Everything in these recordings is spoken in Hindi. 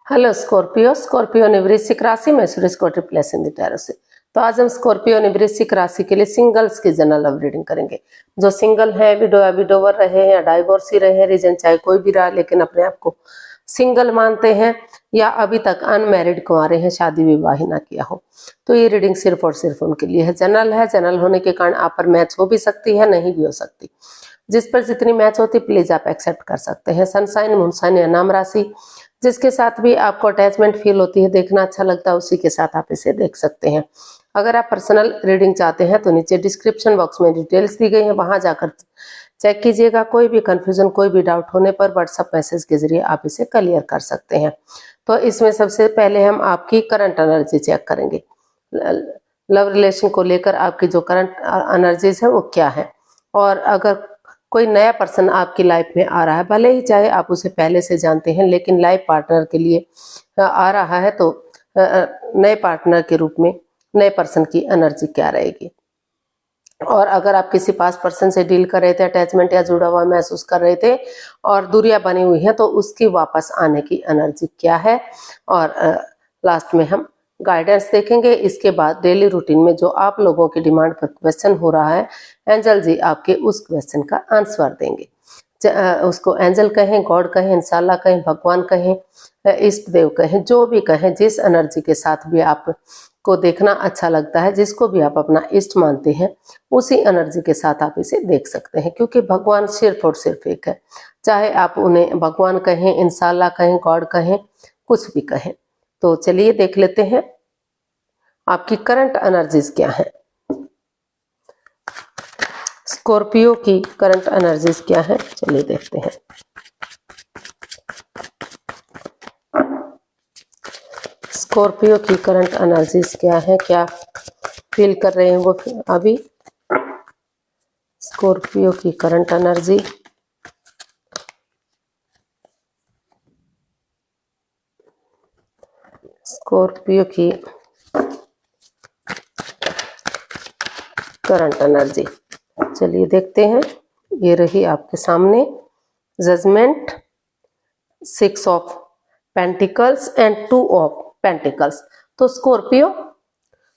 Hello Scorpio. स्कॉर्पियो ने वृश्चिक राशि में सूरज को ट्रिप्लेस इन द टैरो से। तो आज हम स्कॉर्पियो ने वृश्चिक राशि के लिए सिंगल्स की जनरल लव रीडिंग करेंगे। जो सिंगल है, विडो या विडोवर रहे या डाइवोर्सी रहे, रीजन चाहे कोई भी रहा, लेकिन अपने आप को सिंगल मानते हैं या अभी तक अनमैरिड कुंवारे हैं, शादी विवाह ना किया हो, तो ये रीडिंग सिर्फ और सिर्फ उनके लिए है। जनरल है, जनरल होने के कारण आप पर मैच हो भी सकती है, नहीं भी हो सकती। जिस पर जितनी मैच होती प्लीज आप एक्सेप्ट कर सकते हैं। सनसाइन, मूनसाइन या नाम राशि, जिसके साथ भी आपको अटैचमेंट फील होती है, देखना अच्छा लगता है, उसी के साथ आप इसे देख सकते हैं। अगर आप पर्सनल रीडिंग चाहते हैं तो नीचे डिस्क्रिप्शन बॉक्स में डिटेल्स दी गई हैं, वहां जाकर चेक कीजिएगा। कोई भी कंफ्यूजन, कोई भी डाउट होने पर व्हाट्सएप मैसेज के जरिए आप इसे क्लियर कर सकते हैं। तो इसमें सबसे पहले हम आपकी करंट एनर्जी चेक करेंगे। लव रिलेशन को लेकर आपकी जो करंट एनर्जीज है वो क्या है, और अगर कोई नया पर्सन आपकी लाइफ में आ रहा है, भले ही चाहे आप उसे पहले से जानते हैं, लेकिन लाइफ पार्टनर के लिए आ रहा है, तो नए पार्टनर के रूप में नए पर्सन की एनर्जी क्या रहेगी। और अगर आप किसी पास पर्सन से डील कर रहे थे, अटैचमेंट या जुड़ा हुआ महसूस कर रहे थे और दूरियां बनी हुई हैं, तो उसकी वापस आने की एनर्जी क्या है। और लास्ट में हम गाइडेंस देखेंगे। इसके बाद डेली रूटीन में जो आप लोगों की डिमांड पर क्वेश्चन हो रहा है, एंजल जी आपके उस क्वेश्चन का आंसर देंगे। उसको एंजल कहें, गॉड कहें, इंशाल्लाह कहें, भगवान कहें, इष्ट देव कहें, जो भी कहें, जिस एनर्जी के साथ भी आपको देखना अच्छा लगता है, जिसको भी आप अपना इष्ट मानते हैं, उसी एनर्जी के साथ आप इसे देख सकते हैं। क्योंकि भगवान सिर्फ और सिर्फ एक है, चाहे आप उन्हें भगवान कहें, इंशाल्लाह कहें, गॉड कहें, कुछ भी कहें। तो चलिए देख लेते हैं आपकी करंट एनर्जीज क्या है। स्कॉर्पियो की करंट एनर्जीज क्या है, चलिए देखते हैं। स्कॉर्पियो की करंट एनर्जीज क्या है, क्या फील कर रहे हैं वो अभी। स्कॉर्पियो की करंट एनर्जी, स्कॉर्पियो की करंट एनर्जी, चलिए देखते हैं। ये रही आपके सामने judgement, 6 of pentacles and 2 of pentacles. तो स्कॉर्पियो,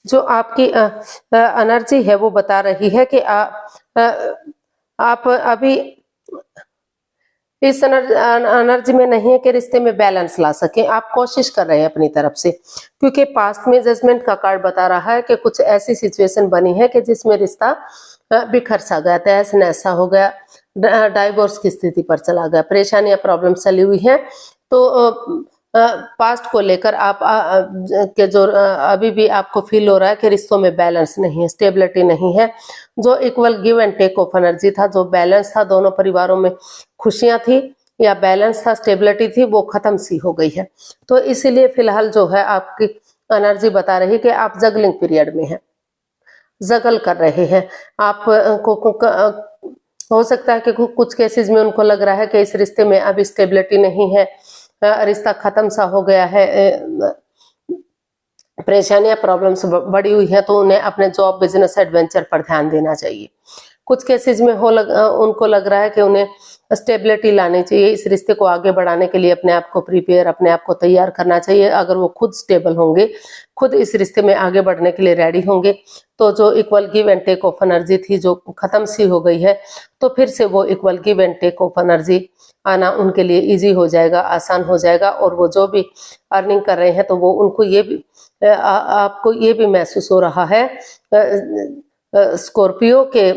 जो आपकी एनर्जी है वो बता रही है कि आप अभी इस एनर्जी में नहीं है कि रिश्ते में बैलेंस ला सकें। आप कोशिश कर रहे हैं अपनी तरफ से, क्योंकि पास्ट में जजमेंट का कार्ड बता रहा है कि कुछ ऐसी सिचुएशन बनी है कि जिसमें रिश्ता बिखर सा गया, तहस नहस हो गया, डाइवोर्स की स्थिति पर चला गया, परेशानियां प्रॉब्लम चली हुई है। तो पास्ट को लेकर आप के जो अभी भी आपको फील हो रहा है कि रिश्तों में बैलेंस नहीं है, स्टेबिलिटी नहीं है। जो equal give and take of energy था, जो बैलेंस था, दोनों परिवारों में खुशियां थी या बैलेंस था, स्टेबिलिटी थी, वो खत्म सी हो गई है। तो इसीलिए फिलहाल जो है आपकी एनर्जी बता रही कि आप जगलिंग पीरियड में हैं, जगल कर रहे हैं। आप हो सकता है कि कुछ केसेस में उनको लग रहा है कि इस रिश्ते में अभी स्टेबिलिटी नहीं है, रिश्ता खत्म सा हो गया है, परेशानियां प्रॉब्लम्स बढ़ी हुई है, तो उन्हें अपने जॉब, बिजनेस, एडवेंचर पर ध्यान देना चाहिए। कुछ केसेस में उनको लग रहा है कि उन्हें स्टेबिलिटी लानी चाहिए, इस रिश्ते को आगे बढ़ाने के लिए अपने आप को प्रिपेयर, अपने आप को तैयार करना चाहिए। अगर वो खुद स्टेबल होंगे, खुद इस रिश्ते में आगे बढ़ने के लिए रेडी होंगे, तो जो equal give and take of energy थी जो खत्म सी हो गई है, तो फिर से वो equal give and take of energy आना उनके लिए इजी हो जाएगा, आसान हो जाएगा। और वो जो भी अर्निंग कर रहे हैं, तो वो उनको ये भी आपको ये भी महसूस हो रहा है स्कॉर्पियो के,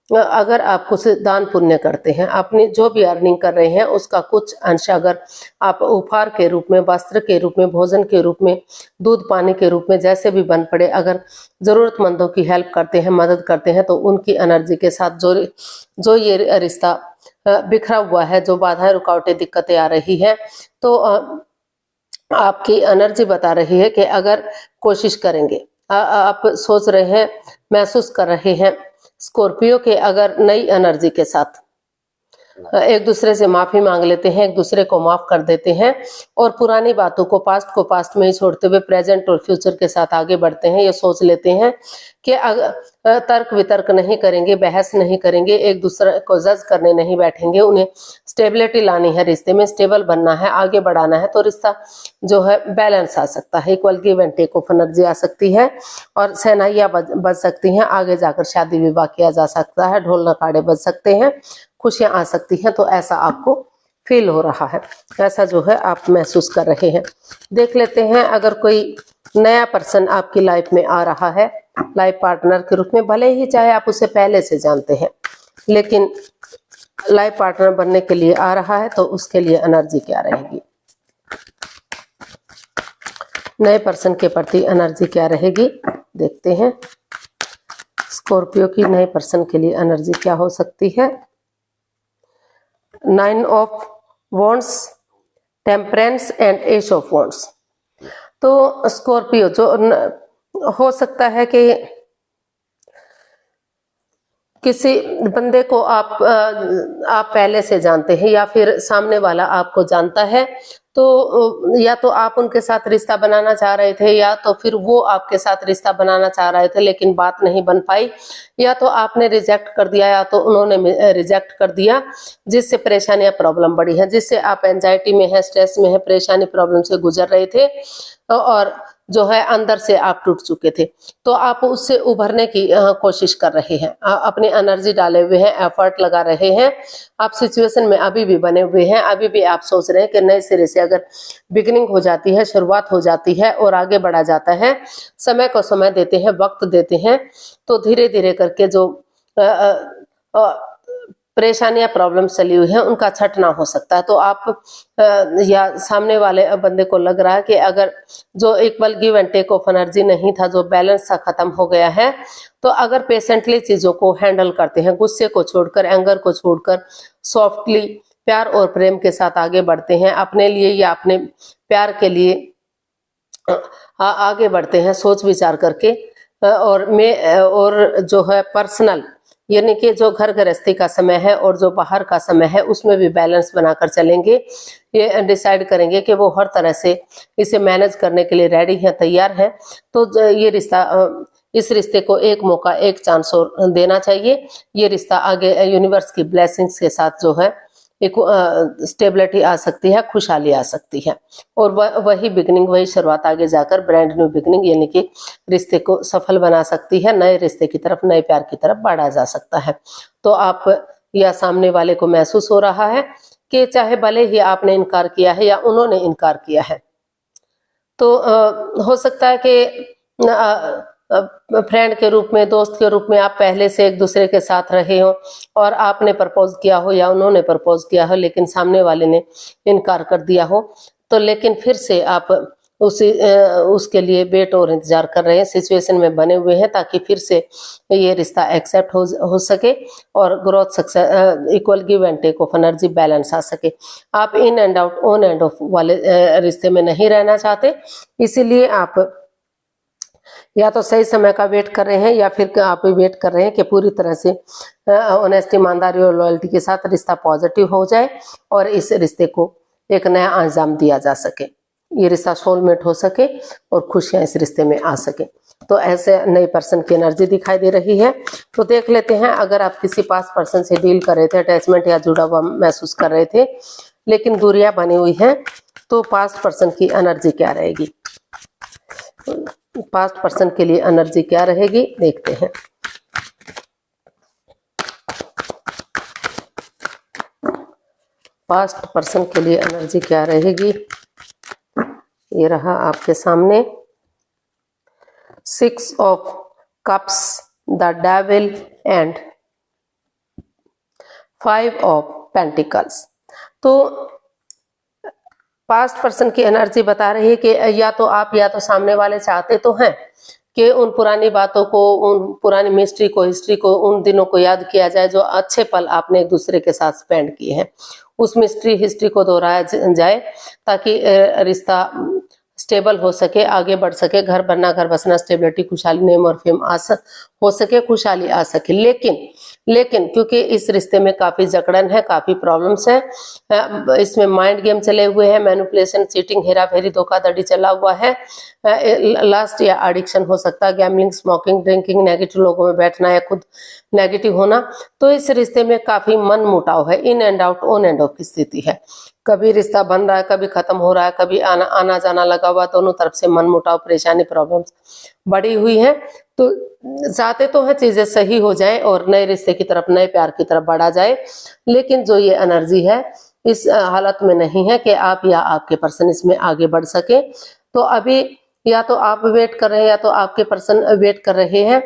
अगर आप कुछ दान पुण्य करते हैं, अपनी जो भी अर्निंग कर रहे हैं उसका कुछ अंश अगर आप उपहार के रूप में, वस्त्र के रूप में, भोजन के रूप में, दूध पानी के रूप में, जैसे भी बन पड़े, अगर जरूरतमंदों की हेल्प करते हैं, मदद करते हैं, तो उनकी एनर्जी के साथ जो ये रिश्ता बिखरा हुआ है, जो बाधाएं, रुकावटें, दिक्कतें आ रही है, तो आपकी एनर्जी बता रही है कि अगर कोशिश करेंगे, आप सोच रहे हैं, महसूस कर रहे हैं स्कॉर्पियो के, अगर नई एनर्जी के साथ एक दूसरे से माफी मांग लेते हैं, एक दूसरे को माफ कर देते हैं और पुरानी बातों को पास्ट में ही छोड़ते हुए प्रेजेंट और फ्यूचर के साथ आगे बढ़ते हैं। ये सोच लेते हैं कि तर्क वितर्क नहीं करेंगे, बहस नहीं करेंगे, एक दूसरे को जज करने नहीं बैठेंगे। उन्हें स्टेबिलिटी लानी है, रिश्ते में स्टेबल बनना है, आगे बढ़ाना है, तो रिश्ता जो है बैलेंस आ सकता है, equal give and take of energy आ सकती है और शहनाइयाँ बज सकती हैं, आगे जाकर शादी विवाह किया जा सकता है, ढोल नगाड़े बज सकते हैं, खुशियां आ सकती हैं। तो ऐसा आपको फील हो रहा है, ऐसा जो है आप महसूस कर रहे हैं। देख लेते हैं अगर कोई नया पर्सन आपकी लाइफ में आ रहा है लाइफ पार्टनर के रूप में, भले ही चाहे आप उसे पहले से जानते हैं, लेकिन लाइफ पार्टनर बनने के लिए आ रहा है, तो उसके लिए एनर्जी क्या रहेगी, नए पर्सन के प्रति एनर्जी क्या रहेगी देखते हैं। स्कॉर्पियो की नए पर्सन के लिए एनर्जी क्या हो सकती है। 9 of wands, temperance and S of wands. तो स्कॉर्पियो जो हो सकता है कि किसी बंदे को आप पहले से जानते हैं या फिर सामने वाला आपको जानता है, तो या तो आप उनके साथ रिश्ता बनाना चाह रहे थे या तो फिर वो आपके साथ रिश्ता बनाना चाह रहे थे लेकिन बात नहीं बन पाई, या तो आपने रिजेक्ट कर दिया या तो उन्होंने रिजेक्ट कर दिया, जिससे परेशानियां प्रॉब्लम बढ़ी हैं, जिससे आप एंजाइटी में है, स्ट्रेस में है, परेशानी प्रॉब्लम से गुजर रहे थे और जो है अंदर से आप टूट चुके थे। तो आप उससे उभरने की कोशिश कर रहे हैं, अपनी एनर्जी डाले हुए हैं, एफर्ट लगा रहे हैं, आप सिचुएशन में अभी भी बने हुए हैं, अभी भी आप सोच रहे हैं कि नए सिरे से अगर बिगिनिंग हो जाती है, शुरुआत हो जाती है और आगे बढ़ा जाता है, समय को समय देते हैं, वक्त देते हैं, तो धीरे धीरे करके जो परेशानियां प्रॉब्लम चली हुई है उनका छटना हो सकता है। तो आप या सामने वाले बंदे को लग रहा है कि अगर जो equal give and take of energy नहीं था, जो बैलेंस सा खत्म हो गया है, तो अगर पेशेंटली चीजों को हैंडल करते हैं, गुस्से को छोड़कर, एंगर को छोड़कर, सॉफ्टली प्यार और प्रेम के साथ आगे बढ़ते हैं, अपने लिए या अपने प्यार के लिए आगे बढ़ते हैं सोच विचार करके, और जो है पर्सनल यानी कि जो घर गृहस्थी का समय है और जो बाहर का समय है उसमें भी बैलेंस बनाकर चलेंगे। ये डिसाइड करेंगे कि वो हर तरह से इसे मैनेज करने के लिए रेडी है, तैयार है। तो ये रिश्ता, इस रिश्ते को एक मौका, एक चांस और देना चाहिए। ये रिश्ता आगे यूनिवर्स की ब्लेसिंग्स के साथ जो है एक स्टेबिलिटी आ सकती है, खुशहाली आ सकती है और वही बिगनिंग, वही शुरुआत आगे जाकर ब्रांड न्यू बिगनिंग यानी कि रिश्ते को सफल बना सकती है, नए रिश्ते की तरफ, नए प्यार की तरफ बढ़ा जा सकता है। तो आप या सामने वाले को महसूस हो रहा है कि चाहे भले ही आपने इनकार किया है या उन्होंने इनकार किया है, तो हो सकता है कि फ्रेंड के रूप में, दोस्त के रूप में आप पहले से एक दूसरे के साथ रहे हो और आपने प्रपोज किया हो या उन्होंने प्रपोज किया हो लेकिन सामने वाले ने इनकार कर दिया हो, तो लेकिन फिर से आप उसके लिए वेट और इंतजार कर रहे हैं, सिचुएशन में बने हुए हैं ताकि फिर से ये रिश्ता एक्सेप्ट हो सके और growth success, equal give and take of energy balance आ सके। आप in and out, on and off वाले रिश्ते में नहीं रहना चाहते, इसीलिए आप या तो सही समय का वेट कर रहे हैं या फिर आप वेट कर रहे हैं कि पूरी तरह से ऑनेस्टी, ईमानदारी और लॉयल्टी के साथ रिश्ता पॉजिटिव हो जाए और इस रिश्ते को एक नया अंजाम दिया जा सके, ये रिश्ता सोलमेट हो सके और खुशियां इस रिश्ते में आ सके। तो ऐसे नए पर्सन की एनर्जी दिखाई दे रही है। तो देख लेते हैं, अगर आप किसी पास पर्सन से डील कर रहे थे, अटैचमेंट या जुड़ा हुआ महसूस कर रहे थे लेकिन दूरियां बनी हुई हैं, तो पास्ट पर्सन की एनर्जी क्या रहेगी, पास्ट पर्सन के लिए एनर्जी क्या रहेगी देखते हैं। पास्ट पर्सन के लिए एनर्जी क्या रहेगी, ये रहा आपके सामने 6 of cups, the devil and 5 of pentacles. तो पास्ट पर्सन की एनर्जी बता रही है कि या तो आप या तो सामने वाले चाहते तो हैं कि उन पुरानी बातों को, उन पुरानी मिस्ट्री को, हिस्ट्री को, उन दिनों को याद किया जाए जो अच्छे पल आपने एक दूसरे के साथ स्पेंड किए हैं, उस मिस्ट्री हिस्ट्री को दोहराया जाए ताकि रिश्ता स्टेबल हो सके, आगे बढ़ सके, घर बनना, घर बसना, स्टेबिलिटी, खुशहाली, नेम और फेम हो सके, खुशहाली आ सके। लेकिन क्योंकि इस रिश्ते में काफी जकड़न है, काफी प्रॉब्लम्स है, इसमें माइंड गेम चले हुए हैं, मैनिपुलेशन, चीटिंग, हेरा फेरी, धोखाधड़ी चला हुआ है, लास्ट या एडिक्शन हो सकता है, गैम्बलिंग, स्मोकिंग, ड्रिंकिंग, नेगेटिव लोगों में बैठना या खुद नेगेटिव होना। तो इस रिश्ते में काफी मन मुटाव है, इन and out, on and of की स्थिति है। कभी रिश्ता बन रहा है, कभी खत्म हो रहा है, कभी आना जाना लगा हुआ, दोनों तरफ से मन मुटाव, परेशानी, प्रॉब्लम्स बढ़ी हुई है। तो चाहते तो है चीजें सही हो जाए और नए रिश्ते की तरफ, नए प्यार की तरफ बढ़ा जाए, लेकिन जो ये एनर्जी है इस हालत में नहीं है कि आप या आपके पर्सन इसमें आगे बढ़ सके। तो अभी या तो आप वेट कर रहे हैं या तो आपके पर्सन वेट कर रहे हैं,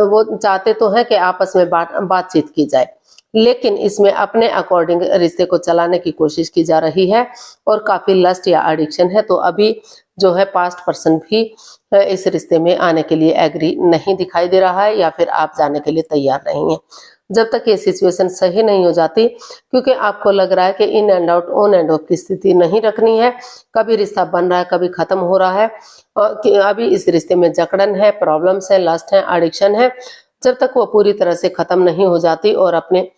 वो चाहते तो हैं कि आपस में बातचीत की जाए, लेकिन इसमें अपने अकॉर्डिंग रिश्ते को चलाने की कोशिश की जा रही है और काफी लस्ट या एडिक्शन है। तो अभी जो है पास्ट पर्सन भी इस रिश्ते में आने के लिए एग्री नहीं दिखाई दे रहा है या फिर आप जाने के लिए तैयार नहीं है। जब तक ये सिचुएशन सही नहीं हो जाती, क्योंकि आपको लग रहा है कि इन and out, on and of की स्थिति नहीं रखनी है, कभी रिश्ता बन रहा है, कभी खत्म हो रहा है, और अभी इस रिश्ते में जकड़न है, प्रॉब्लम्स है, लस्ट है, एडिक्शन है। जब तक वो पूरी तरह से खत्म नहीं हो जाती और अपने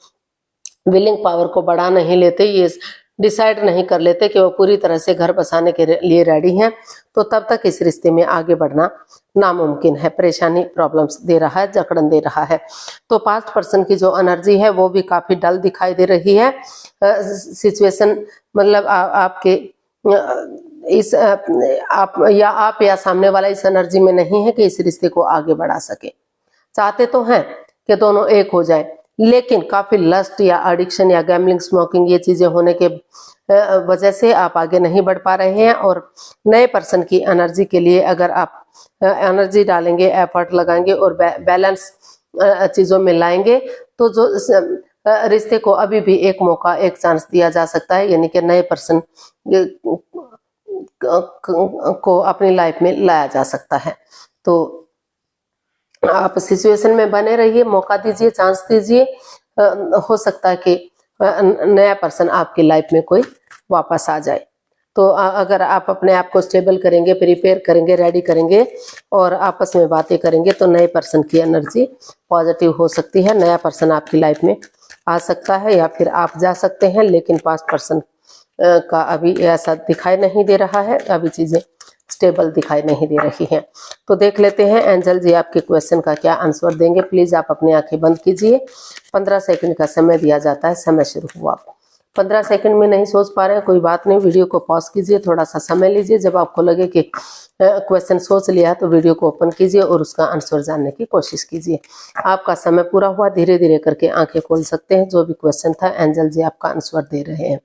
विलिंग पावर को बढ़ा नहीं लेते, ये डिसाइड नहीं कर लेते कि वो पूरी तरह से घर बसाने के लिए रेडी हैं, तो तब तक इस रिश्ते में आगे बढ़ना नामुमकिन है। परेशानी, प्रॉब्लम्स दे रहा है, जकड़न दे रहा है। तो पास्ट पर्सन की जो एनर्जी है वो भी काफी डल दिखाई दे रही है। सिचुएशन मतलब आपके इस आप या सामने वाला इस एनर्जी में नहीं है कि इस रिश्ते को आगे बढ़ा सके। चाहते तो हैं कि दोनों एक हो जाए, लेकिन काफी लस्ट या एडिक्शन या गैम्बलिंग, स्मोकिंग, ये चीजें होने के वजह से आप आगे नहीं बढ़ पा रहे हैं। और नए पर्सन की एनर्जी के लिए अगर आप एनर्जी डालेंगे, एफर्ट लगाएंगे और बैलेंस चीजों में लाएंगे, तो जो रिश्ते को अभी भी एक मौका, एक चांस दिया जा सकता है, यानी कि नए पर्सन को अपनी लाइफ में लाया जा सकता है। तो आप सिचुएशन में बने रहिए, मौका दीजिए, चांस दीजिए, हो सकता है कि नया पर्सन आपकी लाइफ में कोई वापस आ जाए। तो अगर आप अपने आप को स्टेबल करेंगे, प्रिपेयर करेंगे, रेडी करेंगे और आपस में बातें करेंगे, तो नए पर्सन की एनर्जी पॉजिटिव हो सकती है। नया पर्सन आपकी लाइफ में आ सकता है या फिर आप जा सकते हैं, लेकिन पास्ट पर्सन का अभी ऐसा दिखाई नहीं दे रहा है, अभी चीजें स्टेबल दिखाई नहीं दे रही हैं। तो देख लेते हैं एंजल जी आपके क्वेश्चन का क्या आंसर देंगे। प्लीज आप अपनी आंखें बंद कीजिए। 15 सेकंड का समय दिया जाता है। समय शुरू हुआ। 15 सेकंड में नहीं सोच पा रहे हैं, कोई बात नहीं, वीडियो को पॉज कीजिए, थोड़ा सा समय लीजिए। जब आपको लगे कि क्वेश्चन सोच लिया तो वीडियो को ओपन कीजिए और उसका आंसर जानने की कोशिश कीजिए। आपका समय पूरा हुआ, धीरे धीरे करके आंखें खोल सकते हैं। जो भी क्वेश्चन था एंजल जी आपका आंसर दे रहे हैं।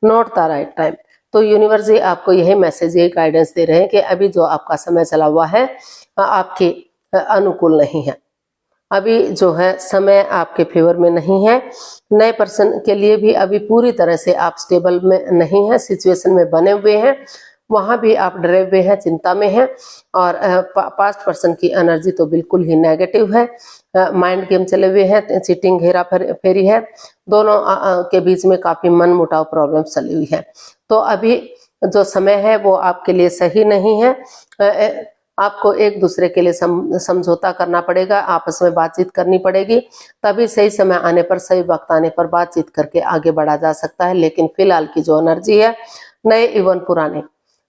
Not the right time. तो यूनिवर्स जी आपको यही मैसेज, यही गाइडेंस दे रहे हैं कि अभी जो आपका समय चला हुआ है आपके अनुकूल नहीं है। अभी जो है समय आपके फेवर में नहीं है। नए पर्सन के लिए भी अभी पूरी तरह से आप स्टेबल में नहीं है, सिचुएशन में बने हुए हैं, वहां भी आप डरे हुए हैं, चिंता में हैं। और पास्ट पर्सन की एनर्जी तो बिल्कुल ही नेगेटिव है। माइंड गेम चले हुए हैं, चीटिंग, हेरा फेरी है, दोनों के बीच में काफी मन मुटाव, प्रॉब्लम चली हुई है। तो अभी जो समय है वो आपके लिए सही नहीं है। आपको एक दूसरे के लिए समझौता करना पड़ेगा, आपस में बातचीत करनी पड़ेगी, तभी सही समय आने पर, सही वक्त आने पर बातचीत करके आगे बढ़ा जा सकता है। लेकिन फिलहाल की जो एनर्जी है, नए इवन पुराने,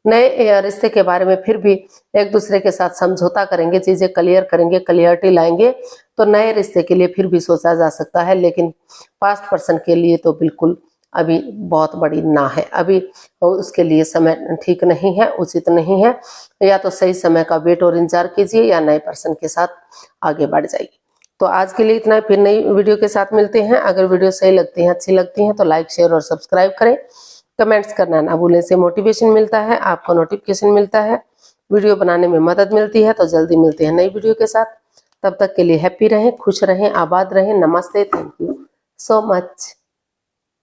नए रिश्ते के बारे में फिर भी एक दूसरे के साथ समझौता करेंगे, चीजें क्लियर करेंगे, क्लियरिटी लाएंगे, तो नए रिश्ते के लिए फिर भी सोचा जा सकता है। लेकिन पास्ट पर्सन के लिए तो बिल्कुल अभी बहुत बड़ी ना है। अभी उसके लिए समय ठीक नहीं है, उचित नहीं है। या तो सही समय का वेट और इंतजार कीजिए या नए पर्सन के साथ आगे बढ़ जाइए। तो आज के लिए इतना है, फिर नई वीडियो के साथ मिलते हैं। अगर वीडियो सही लगती है, अच्छी लगती है तो लाइक, शेयर और सब्सक्राइब करें। कमेंट्स करना ना भूलें, से मोटिवेशन मिलता है, आपको नोटिफिकेशन मिलता है, वीडियो बनाने में मदद मिलती है। तो जल्दी मिलते हैं नई वीडियो के साथ। तब तक के लिए हैप्पी रहें, खुश रहें, आबाद रहें। नमस्ते, थैंक यू सो मच।